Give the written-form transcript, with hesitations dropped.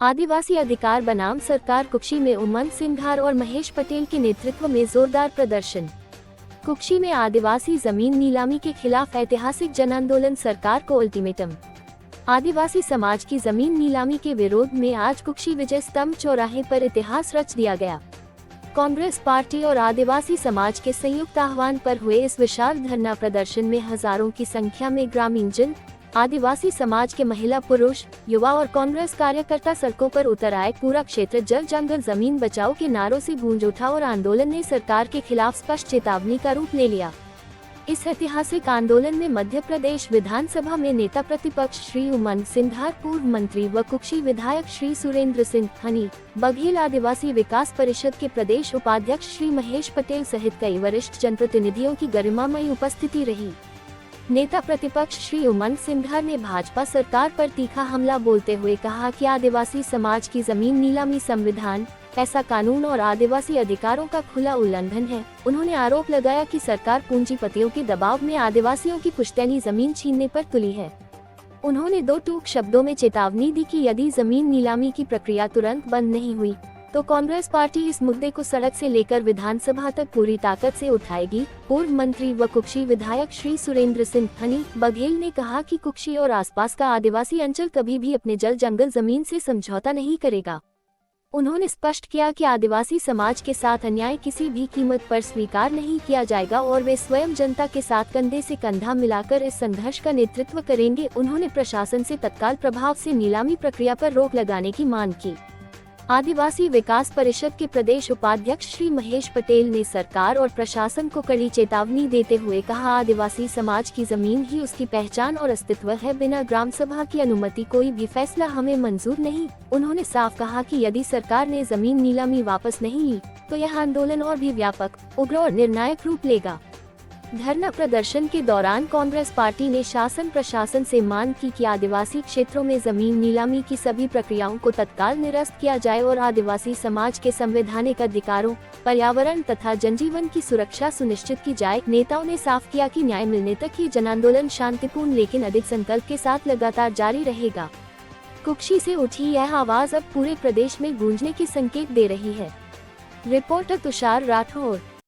आदिवासी अधिकार बनाम सरकार कुक्षी में उमंग सिंघार और महेश पटेल के नेतृत्व में जोरदार प्रदर्शन। कुक्षी में आदिवासी जमीन नीलामी के खिलाफ ऐतिहासिक जन आंदोलन, सरकार को अल्टीमेटम। आदिवासी समाज की जमीन नीलामी के विरोध में आज कुक्षी विजय स्तंभ चौराहे पर इतिहास रच दिया गया। कांग्रेस पार्टी और आदिवासी समाज के संयुक्त आह्वान पर हुए इस विशाल धरना प्रदर्शन में हजारों की संख्या में ग्रामीण जन, आदिवासी समाज के महिला, पुरुष, युवा और कांग्रेस कार्यकर्ता सड़कों पर उतर आए। पूरा क्षेत्र जल जंगल जमीन बचाओ के नारों से गूंज उठा और आंदोलन ने सरकार के खिलाफ स्पष्ट चेतावनी का रूप ले लिया। इस ऐतिहासिक आंदोलन में मध्य प्रदेश विधानसभा में नेता प्रतिपक्ष श्री उमंग सिंघार, पूर्व मंत्री व कुक्षी विधायक श्री सुरेंद्र सिंह हनी, बघेल आदिवासी विकास परिषद के प्रदेश उपाध्यक्ष श्री महेश पटेल सहित कई वरिष्ठ जनप्रतिनिधियों की गरिमामयी उपस्थिति रही। नेता प्रतिपक्ष श्री उमंग सिंघार ने भाजपा सरकार पर तीखा हमला बोलते हुए कहा कि आदिवासी समाज की जमीन नीलामी संविधान, ऐसा कानून और आदिवासी अधिकारों का खुला उल्लंघन है। उन्होंने आरोप लगाया कि सरकार पूंजीपतियों के दबाव में आदिवासियों की पुश्तैनी जमीन छीनने पर तुली है। उन्होंने दो टूक शब्दों में चेतावनी दी कि यदि जमीन नीलामी की प्रक्रिया तुरंत बंद नहीं हुई तो कांग्रेस पार्टी इस मुद्दे को सड़क से लेकर विधानसभा तक पूरी ताकत से उठाएगी। पूर्व मंत्री व कुक्षी विधायक श्री सुरेंद्र सिंह हनी, बघेल ने कहा कि कुक्षी और आसपास का आदिवासी अंचल कभी भी अपने जल जंगल जमीन से समझौता नहीं करेगा। उन्होंने स्पष्ट किया कि आदिवासी समाज के साथ अन्याय किसी भी कीमत पर स्वीकार नहीं किया जाएगा और वे स्वयं जनता के साथ कंधे से कंधा मिलाकर इस संघर्ष का नेतृत्व करेंगे। उन्होंने प्रशासन से तत्काल प्रभाव से नीलामी प्रक्रिया पर रोक लगाने की मांग की। आदिवासी विकास परिषद के प्रदेश उपाध्यक्ष श्री महेश पटेल ने सरकार और प्रशासन को कड़ी चेतावनी देते हुए कहा, आदिवासी समाज की जमीन ही उसकी पहचान और अस्तित्व है। बिना ग्राम सभा की अनुमति कोई भी फैसला हमें मंजूर नहीं। उन्होंने साफ कहा कि यदि सरकार ने जमीन नीलामी वापस नहीं ली तो यह आंदोलन और भी व्यापक, उग्र और निर्णायक रूप लेगा। धरना प्रदर्शन के दौरान कांग्रेस पार्टी ने शासन प्रशासन से मांग की कि आदिवासी क्षेत्रों में जमीन नीलामी की सभी प्रक्रियाओं को तत्काल निरस्त किया जाए और आदिवासी समाज के संवैधानिक अधिकारों, पर्यावरण तथा जनजीवन की सुरक्षा सुनिश्चित की जाए। नेताओं ने साफ किया कि न्याय मिलने तक ये जन आंदोलन शांतिपूर्ण लेकिन अधिक संकल्प के साथ लगातार जारी रहेगा। कुक्षी से उठी यह आवाज अब पूरे प्रदेश में गूंजने के संकेत दे रही है। रिपोर्टर तुषार राठौर।